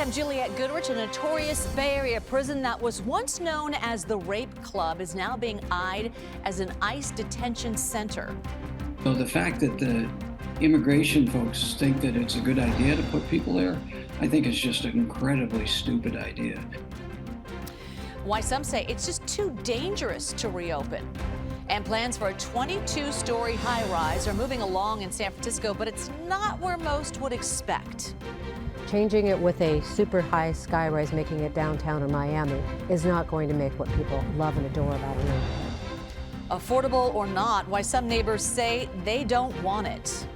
I'm Juliette Goodrich. A notorious Bay Area prison that was once known as the Rape Club is now being eyed as an ICE detention center. So the fact that the immigration folks think that it's a good idea to put people there, I think it's just an incredibly stupid idea. Why some say it's just too dangerous to reopen. And plans for a 22-story high-rise are moving along in San Francisco, but it's not where most would expect. Changing it with a super high skyrise, making it downtown in Miami, is not going to make what people love and adore about a neighborhood. Affordable or not, why some neighbors say they don't want it.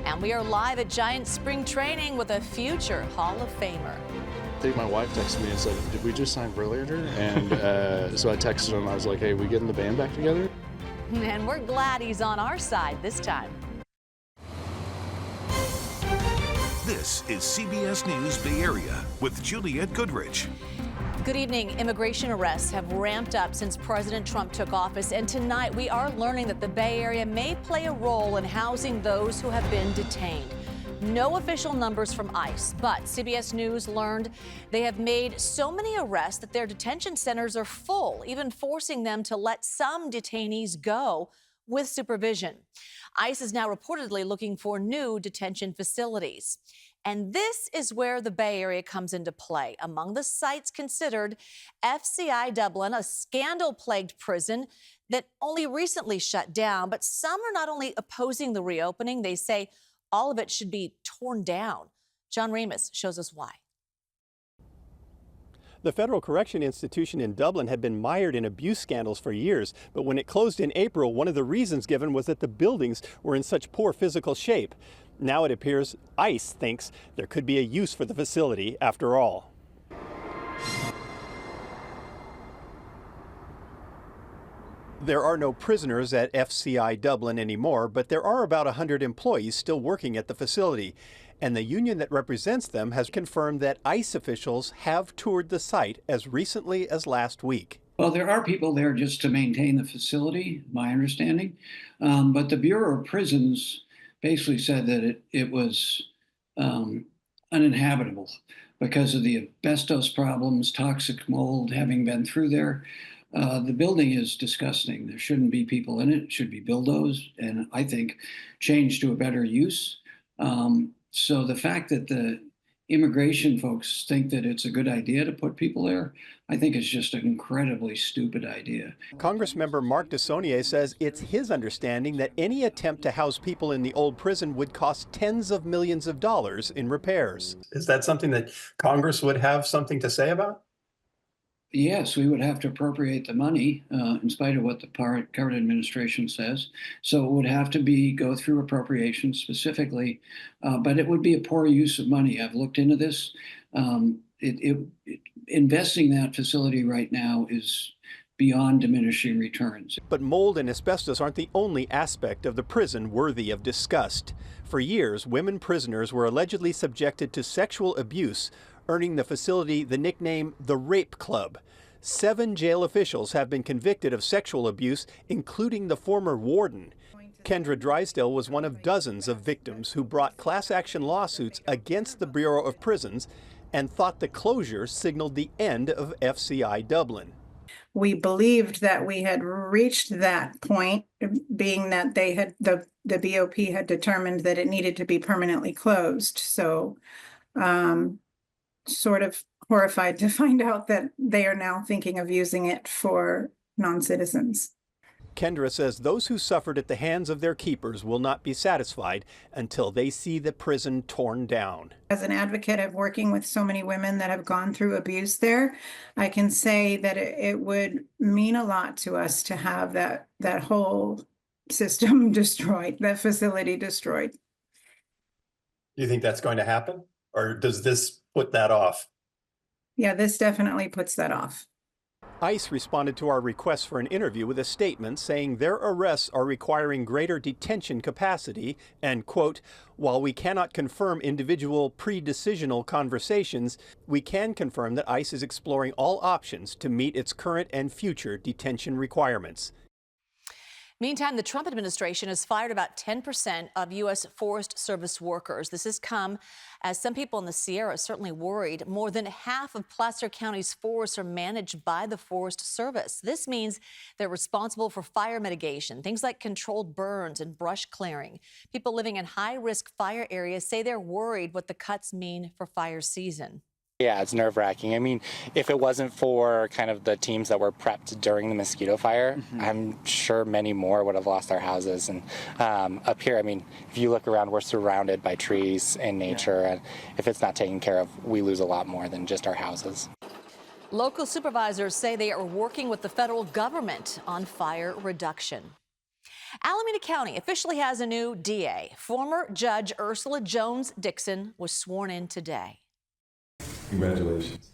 And we are live at Giant Spring Training with a future Hall of Famer. I think my wife texted me and said, "Did we just sign Verlander?" And so I texted him. I was like, "Hey, we getting the band back together?" And we're glad he's on our side this time. This is CBS News Bay Area with Juliette Goodrich. Good evening. Immigration arrests have ramped up since President Trump took office, and tonight we are learning that the Bay Area may play a role in housing those who have been detained. No official numbers from ICE, but CBS News learned they have made so many arrests that their detention centers are full, even forcing them to let some detainees go with supervision. ICE is now reportedly looking for new detention facilities. And this is where the Bay Area comes into play. Among the sites considered, FCI Dublin, a scandal-plagued prison that only recently shut down. But some are not only opposing the reopening, they say all of it should be torn down. John Remus shows us why. The Federal Correction Institution in Dublin had been mired in abuse scandals for years, but when it closed in April, one of the reasons given was that the buildings were in such poor physical shape. Now it appears ICE thinks there could be a use for the facility after all. There are no prisoners at FCI Dublin anymore, but there are about 100 employees still working at the facility. And the union that represents them has confirmed that ICE officials have toured the site as recently as last week. Well, there are people there just to maintain the facility, my understanding. But the Bureau of Prisons basically said that it was uninhabitable because of the asbestos problems, toxic mold having been through there. The building is disgusting. There shouldn't be people in it. It should be bulldozed and I think changed to a better use. So the fact that the immigration folks think that it's a good idea to put people there, I think is just an incredibly stupid idea. Congressmember Mark DeSaulnier says it's his understanding that any attempt to house people in the old prison would cost tens of millions of dollars in repairs. Is that something that Congress would have something to say about? Yes, we would have to appropriate the money in spite of what the current administration says. So it would have to go through appropriations specifically, but it would be a poor use of money. I've looked into this. Investing that facility right now is beyond diminishing returns. But mold and asbestos aren't the only aspect of the prison worthy of disgust. For years, women prisoners were allegedly subjected to sexual abuse, earning the facility the nickname the Rape Club. 7 jail officials have been convicted of sexual abuse, including the former warden. Kendra Drysdale was one of dozens of victims who brought class action lawsuits against the Bureau of Prisons and thought the closure signaled the end of FCI Dublin. We believed that we had reached that point, being that they had the BOP had determined that it needed to be permanently closed. So sort of horrified to find out that they are now thinking of using it for non-citizens. Kendra says those who suffered at the hands of their keepers will not be satisfied until they see the prison torn down. As an advocate of working with so many women that have gone through abuse there, I can say that it would mean a lot to us to have that whole system destroyed, that facility destroyed. Do you think that's going to happen? Or does this put that off? Yeah, this definitely puts that off. ICE responded to our request for an interview with a statement saying their arrests are requiring greater detention capacity and, quote, while we cannot confirm individual pre-decisional conversations, we can confirm that ICE is exploring all options to meet its current and future detention requirements. Meantime, the Trump administration has fired about 10% of U.S. Forest Service workers. This has come as some people in the Sierra are certainly worried. More than half of Placer County's forests are managed by the Forest Service. This means they're responsible for fire mitigation, things like controlled burns and brush clearing. People living in high-risk fire areas say they're worried what the cuts mean for fire season. Yeah, it's nerve-wracking. I mean, if it wasn't for kind of the teams that were prepped during the mosquito fire, I'm sure many more would have lost their houses. And up here, I mean, if you look around, we're surrounded by trees and nature. And if it's not taken care of, we lose a lot more than just our houses. Local supervisors say they are working with the federal government on fire reduction. Alameda County officially has a new DA. Former Judge Ursula Jones Dixon was sworn in today. Congratulations.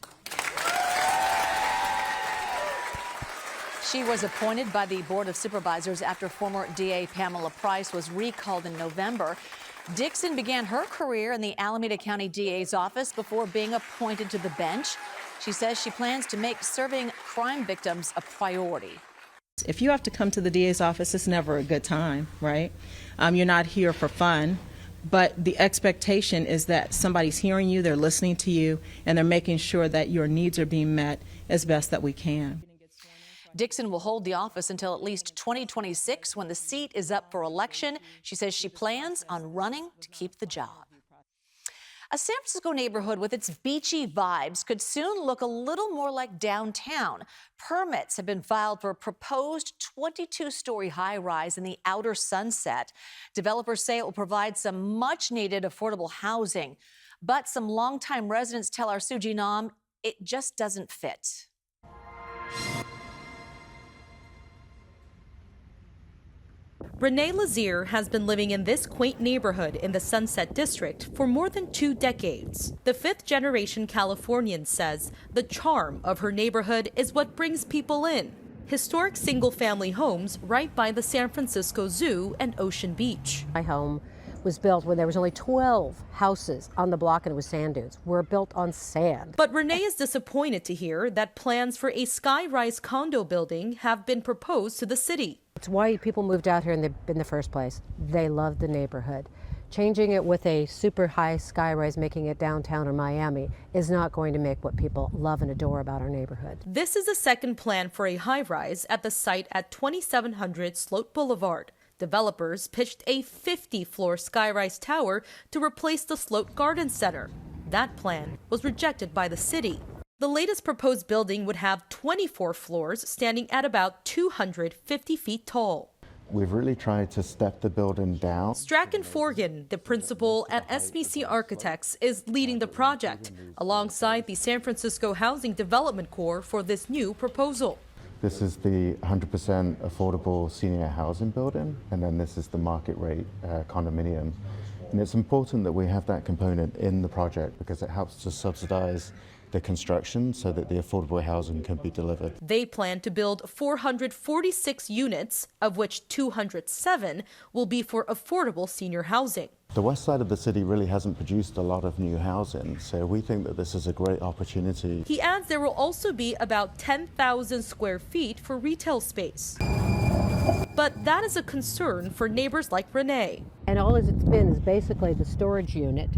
She was appointed by the Board of Supervisors after former DA Pamela Price was recalled in November. Dixon began her career in the Alameda County DA's office before being appointed to the bench. She says she plans to make serving crime victims a priority. If you have to come to the DA's office, it's never a good time, right? You're not here for fun. But the expectation is that somebody's hearing you, they're listening to you, and they're making sure that your needs are being met as best that we can. Dixon will hold the office until at least 2026 when the seat is up for election. She says she plans on running to keep the job. A San Francisco neighborhood with its beachy vibes could soon look a little more like downtown. Permits have been filed for a proposed 22-story high-rise in the outer Sunset. Developers say it will provide some much-needed affordable housing. But some longtime residents tell our Suji Nam it just doesn't fit. Renee Lazier has been living in this quaint neighborhood in the Sunset District for more than 2 decades. The fifth-generation Californian says the charm of her neighborhood is what brings people in. Historic single-family homes right by the San Francisco Zoo and Ocean Beach. My home was built when there was only 12 houses on the block and it was sand dunes. We're built on sand. But Renee is disappointed to hear that plans for a sky-rise condo building have been proposed to the city. It's why people moved out here in the first place. They loved the neighborhood. Changing it with a super high skyrise, making it downtown or Miami, is not going to make what people love and adore about our neighborhood. This is a second plan for a high-rise at the site at 2700 Sloat Boulevard. Developers pitched a 50-floor skyrise tower to replace the Sloat Garden Center. That plan was rejected by the city. The latest proposed building would have 24 floors, standing at about 250 feet tall. We've really tried to step the building down. Strachan Forgan, the principal at SBC Architects, is leading the project alongside the San Francisco Housing Development Corps for this new proposal. This is the 100% affordable senior housing building, and then this is the market rate condominium. And it's important that we have that component in the project because it helps to subsidize the construction so that the affordable housing can be delivered. They plan to build 446 units, of which 207 will be for affordable senior housing. The west side of the city really hasn't produced a lot of new housing, so we think that this is a great opportunity. He adds there will also be about 10,000 square feet for retail space. But that is a concern for neighbors like Renee. And all it's been is basically the storage unit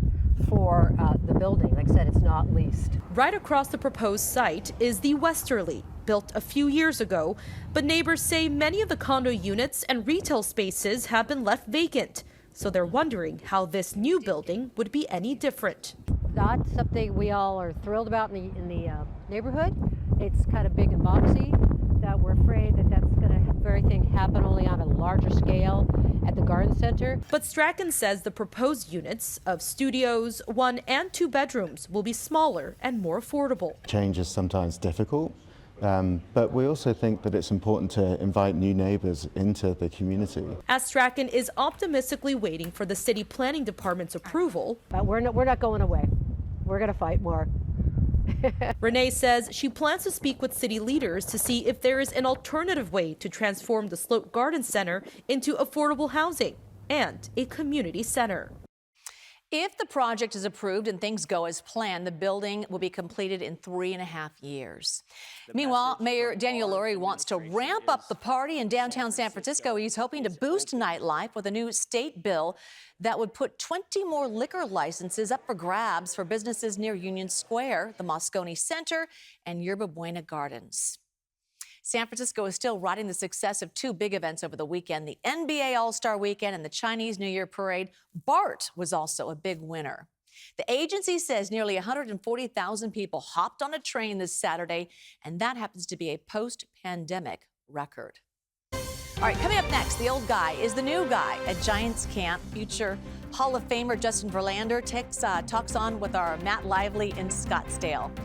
for the building. Like I said, it's not leased. Right across the proposed site is the Westerly, built a few years ago, but neighbors say many of the condo units and retail spaces have been left vacant. So they're wondering how this new building would be any different. That's something we all are thrilled about in the neighborhood. It's kind of big and boxy, that we're afraid that that's going to very thing happen only on a larger scale at the garden center. But Strachan says the proposed units of studios, 1 and 2 bedrooms will be smaller and more affordable. Change is sometimes difficult, but we also think that it's important to invite new neighbors into the community. As Strachan is optimistically waiting for the city planning department's approval. We're not going away. We're going to fight more. Renee says she plans to speak with city leaders to see if there is an alternative way to transform the Sloat Garden Center into affordable housing and a community center. If the project is approved and things go as planned, the building will be completed in 3.5 years. Meanwhile, Mayor Daniel Lurie wants to ramp up the party in downtown San Francisco. He's hoping to boost nightlife with a new state bill that would put 20 more liquor licenses up for grabs for businesses near Union Square, the Moscone Center, and Yerba Buena Gardens. San Francisco is still riding the success of two big events over the weekend, the NBA All-Star Weekend and the Chinese New Year Parade. BART was also a big winner. The agency says nearly 140,000 people hopped on a train this Saturday, and that happens to be a post-pandemic record. All right, coming up next, the old guy is the new guy at Giants camp. Future Hall of Famer Justin Verlander talks on with our Matt Lively in Scottsdale.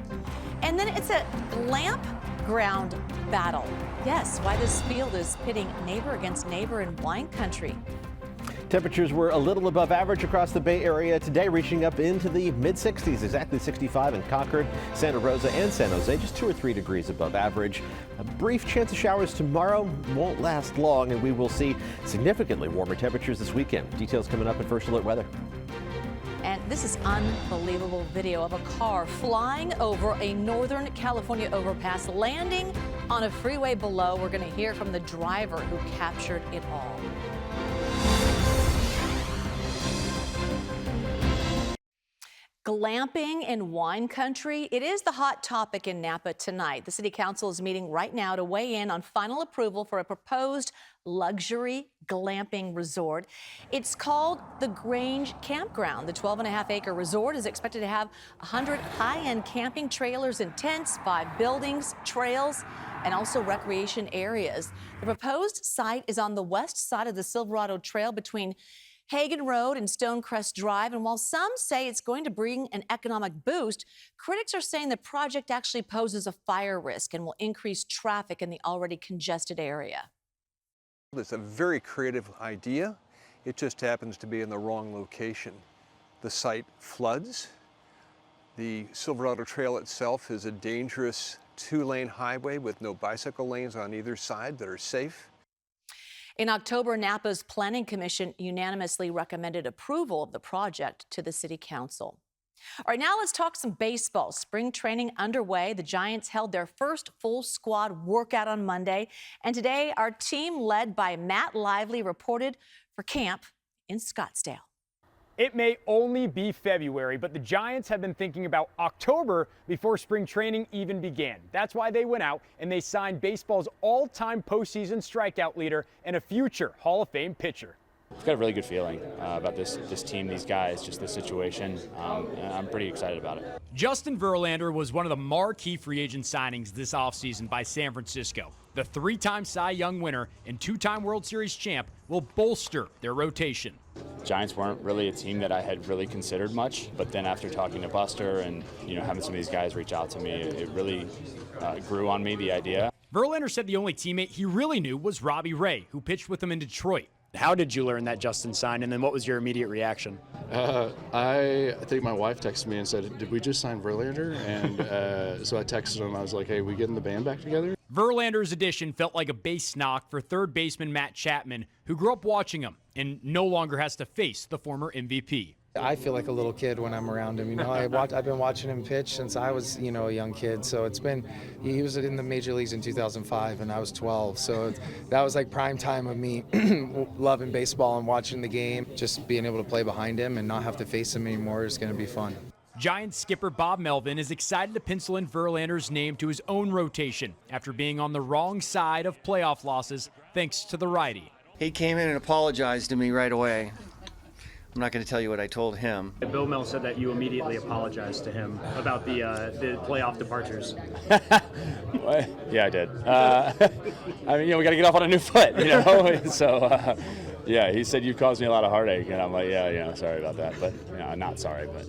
And then it's a lamp ground battle. Yes, why this field is pitting neighbor against neighbor in wine country. Temperatures were a little above average across the Bay Area today, reaching up into the mid-60s, exactly 65 in Concord, Santa Rosa, and San Jose, just 2 or 3 degrees above average. A brief chance of showers tomorrow won't last long, and we will see significantly warmer temperatures this weekend. Details coming up at First Alert Weather. And this is unbelievable video of a car flying over a Northern California overpass, landing on a freeway below. We're going to hear from the driver who captured it all. Glamping in wine country. It is the hot topic in Napa tonight. The city council is meeting right now to weigh in on final approval for a proposed luxury glamping resort. It's called the Grange Campground. The 12.5-acre resort is expected to have 100 high-end camping trailers and tents, 5 buildings, trails, and also recreation areas. The proposed site is on the west side of the Silverado Trail between Hagen Road and Stonecrest Drive, and while some say it's going to bring an economic boost, critics are saying the project actually poses a fire risk and will increase traffic in the already congested area. It's a very creative idea. It just happens to be in the wrong location. The site floods. The Silverado Trail itself is a dangerous 2-lane highway with no bicycle lanes on either side that are safe. In October, Napa's Planning Commission unanimously recommended approval of the project to the City Council. All right, now let's talk some baseball. Spring training underway. The Giants held their first full squad workout on Monday. And today, our team, led by Matt Lively, reported for camp in Scottsdale. It may only be February, but the Giants have been thinking about October before spring training even began. That's why they went out and they signed baseball's all-time postseason strikeout leader and a future Hall of Fame pitcher. I've got a really good feeling about this team, these guys, just this situation. And I'm pretty excited about it. Justin Verlander was one of the marquee free agent signings this offseason by San Francisco. The 3-time Cy Young winner and 2-time World Series champ will bolster their rotation. Giants weren't really a team that I had really considered much, but then after talking to Buster and having some of these guys reach out to me, it really grew on me, the idea. Verlander said the only teammate he really knew was Robbie Ray, who pitched with him in Detroit. How did you learn that Justin signed, and then what was your immediate reaction? I think my wife texted me and said, "Did we just sign Verlander?" And so I texted him. I was like, "Hey, we getting the band back together?" Verlander's addition felt like a base knock for third baseman Matt Chapman, who grew up watching him and no longer has to face the former MVP. I feel like a little kid when I'm around him. I've been watching him pitch since I was, a young kid. So he was in the major leagues in 2005 and I was 12. So that was like prime time of me loving baseball and watching the game. Just being able to play behind him and not have to face him anymore is going to be fun. Giants skipper Bob Melvin is excited to pencil in Verlander's name to his own rotation after being on the wrong side of playoff losses thanks to the righty. He came in and apologized to me right away. I'm not going to tell you what I told him. Bill Mel said that you immediately apologized to him about the playoff departures. Yeah, I did. We got to get off on a new foot, So, yeah, he said you caused me a lot of heartache, and I'm like, yeah, sorry about that, but not sorry, but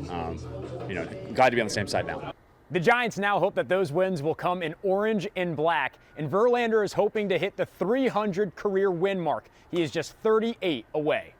glad to be on the same side now. The Giants now hope that those wins will come in orange and black, and Verlander is hoping to hit the 300 career win mark. He is just 38 away.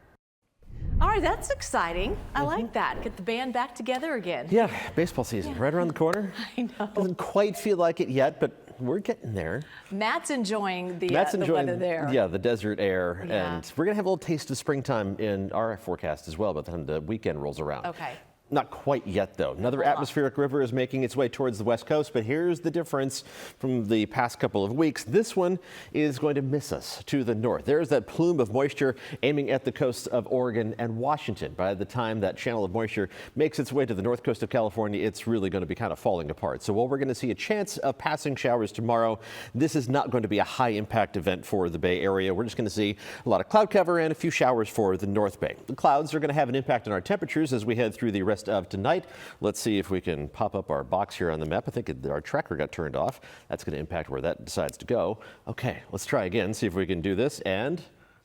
All right, that's exciting. I like that. Get the band back together again. Yeah, baseball season right around the corner. I know. Doesn't quite feel like it yet, but we're getting there. Matt's enjoying the Matt's enjoying, weather there. Yeah, the desert air. Yeah. And we're going to have a little taste of springtime in our forecast as well by the time the weekend rolls around. Okay. Not quite yet, though. Another atmospheric river is making its way towards the west coast, but here's the difference from the past couple of weeks. This one is going to miss us to the north. There's that plume of moisture aiming at the coasts of Oregon and Washington. By the time that channel of moisture makes its way to the north coast of California, it's really going to be kind of falling apart. So while we're going to see a chance of passing showers tomorrow, this is not going to be a high impact event for the Bay Area. We're just going to see a lot of cloud cover and a few showers for the North Bay. The clouds are going to have an impact on our temperatures as we head through the rest of tonight. Let's see if we can pop up our box here on the map. I think our tracker got turned off. That's going to impact where that decides to go. Okay, let's try again, see if we can do this. And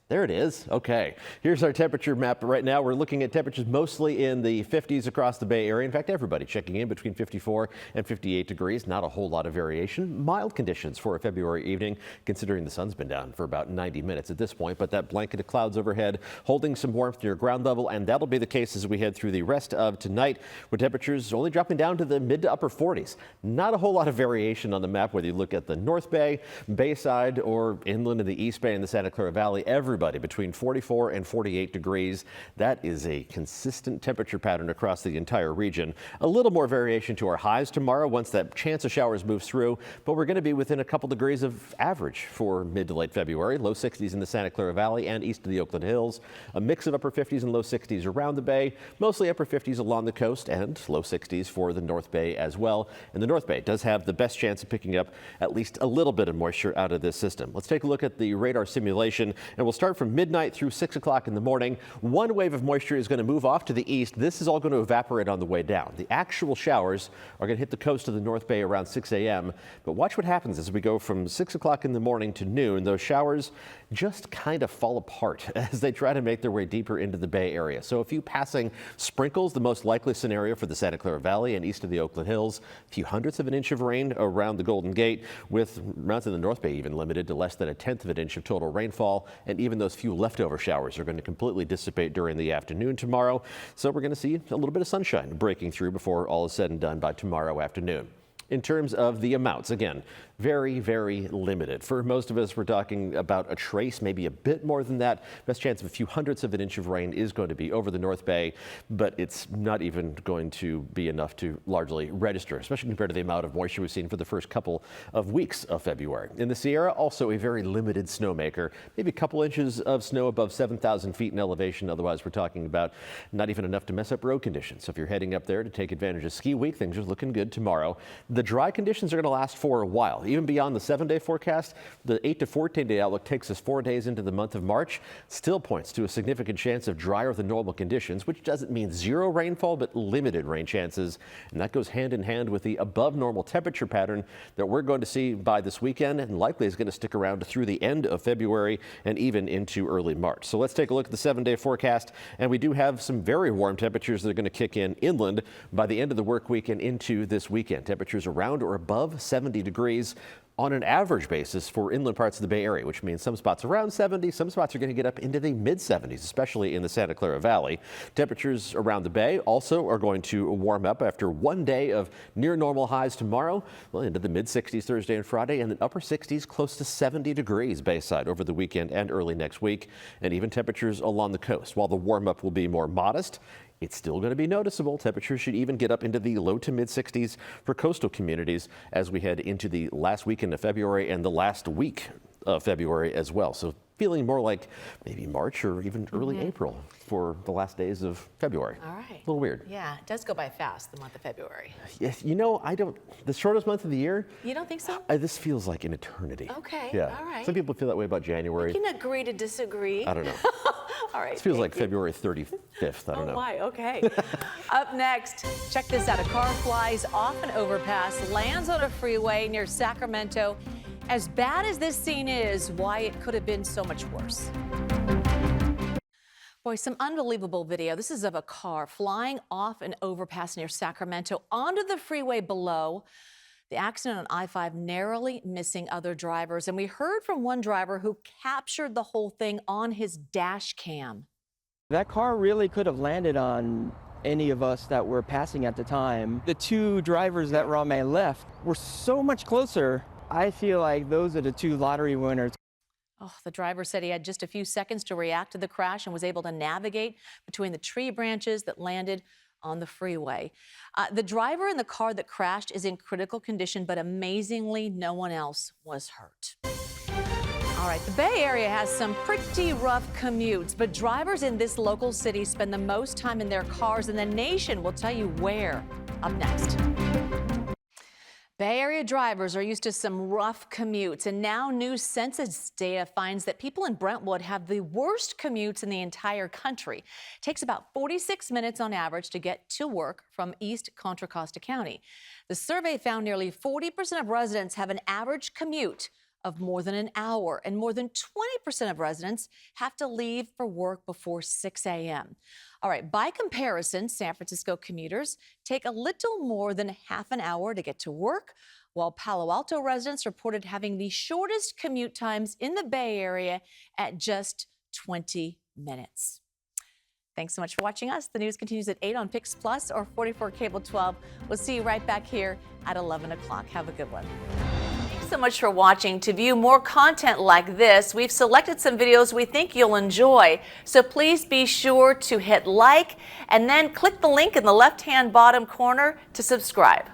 there it is. Okay, here's our temperature map right now. We're looking at temperatures mostly in the 50s across the Bay Area. In fact, everybody checking in between 54 and 58 degrees. Not a whole lot of variation. Mild conditions for a February evening, considering the sun's been down for about 90 minutes at this point. But that blanket of clouds overhead holding some warmth near ground level, and that'll be the case as we head through the rest of tonight, with temperatures only dropping down to the mid to upper 40s. Not a whole lot of variation on the map, whether you look at the North Bay, Bayside, or inland in the East Bay and the Santa Clara Valley. Everybody between 44 and 48 degrees. That is a consistent temperature pattern across the entire region. A little more variation to our highs tomorrow once that chance of showers moves through, but we're going to be within a couple degrees of average for mid to late February. Low 60s in the Santa Clara Valley and east of the Oakland Hills. A mix of upper 50s and low 60s around the Bay, mostly upper 50s along the coast, and low 60s for the North Bay as well. And the North Bay does have the best chance of picking up at least a little bit of moisture out of this system. Let's take a look at the radar simulation, and we'll start from midnight through 6 o'clock in the morning. One wave of moisture is going to move off to the east. This is all going to evaporate on the way down. The actual showers are going to hit the coast of the North Bay around 6 a.m. But watch what happens as we go from 6 o'clock in the morning to noon. Those showers just kind of fall apart as they try to make their way deeper into the Bay Area. So a few passing sprinkles, the most likely scenario for the Santa Clara Valley and east of the Oakland Hills. A few hundredths of an inch of rain around the Golden Gate, with amounts in the North Bay even limited to less than a tenth of an inch of total rainfall. And even those few leftover showers are going to completely dissipate during the afternoon tomorrow. So we're going to see a little bit of sunshine breaking through before all is said and done by tomorrow afternoon. In terms of the amounts, again, very, very limited. For most of us, we're talking about a trace, maybe a bit more than that. Best chance of a few hundredths of an inch of rain is going to be over the North Bay, but it's not even going to be enough to largely register, especially compared to the amount of moisture we've seen for the first couple of weeks of February. In the Sierra, also a very limited snowmaker, maybe a couple inches of snow above 7,000 feet in elevation. Otherwise, we're talking about not even enough to mess up road conditions. So if you're heading up there to take advantage of ski week, things are looking good tomorrow. The dry conditions are going to last for a while. Even beyond the 7-day forecast, the 8 to 14-day outlook takes us 4 days into the month of March. Still points to a significant chance of drier than normal conditions, which doesn't mean zero rainfall, but limited rain chances. And that goes hand in hand with the above normal temperature pattern that we're going to see by this weekend, and likely is going to stick around through the end of February and even into early March. So let's take a look at the 7-day forecast. And we do have some very warm temperatures that are going to kick in inland by the end of the work week and into this weekend. Temperatures around or above 70 degrees on an average basis for inland parts of the Bay Area, which means some spots around 70, some spots are going to get up into the mid-70s, especially in the Santa Clara Valley. Temperatures around the Bay also are going to warm up after 1 day of near normal highs tomorrow, well, into the mid-60s Thursday and Friday, and then upper 60s, close to 70 degrees Bayside over the weekend and early next week, and even temperatures along the coast. While the warm-up will be more modest, it's still going to be noticeable. Temperatures should even get up into the low to mid 60s for coastal communities as we head into the last weekend of February and the last week of February as well. So feeling more like maybe March or even early April for the last days of February. All right. A little weird. Yeah, it does go by fast, the month of February. Yes, you know, the shortest month of the year. You don't think so? This feels like an eternity. Okay, yeah. all right. Some people feel that way about January. We can agree to disagree. I don't know. All right. This feels like February 35th. I don't know. Why? Okay. Up next, check this out. A car flies off an overpass, lands on a freeway near Sacramento. As bad as this scene is, why it could have been so much worse. Boy, some unbelievable video. This is of a car flying off an overpass near Sacramento onto the freeway below. The accident on I-5 narrowly missing other drivers. And we heard from one driver who captured the whole thing on his dash cam. That car really could have landed on any of us that were passing at the time. The two drivers that were on my left were so much closer. I feel like those are the two lottery winners. Oh, the driver said he had just a few seconds to react to the crash and was able to navigate between the tree branches that landed on the freeway. The driver in the car that crashed is in critical condition, but amazingly, no one else was hurt. All right, the Bay Area has some pretty rough commutes, but drivers in this local city spend the most time in their cars in the nation. We'll tell you where. Up next. Bay Area drivers are used to some rough commutes, and now new census data finds that people in Brentwood have the worst commutes in the entire country. It takes about 46 minutes on average to get to work from East Contra Costa County. The survey found nearly 40% of residents have an average commute of more than an hour, and more than 20% of residents have to leave for work before 6 a.m. All right, by comparison, San Francisco commuters take a little more than half an hour to get to work, while Palo Alto residents reported having the shortest commute times in the Bay Area at just 20 minutes. Thanks so much for watching us. The news continues at 8 on Pix Plus or 44 Cable 12. We'll see you right back here at 11 o'clock. Have a good one. Thanks so much for watching. To view more content like this, we've selected some videos we think you'll enjoy. So please be sure to hit like and then click the link in the left-hand bottom corner to subscribe.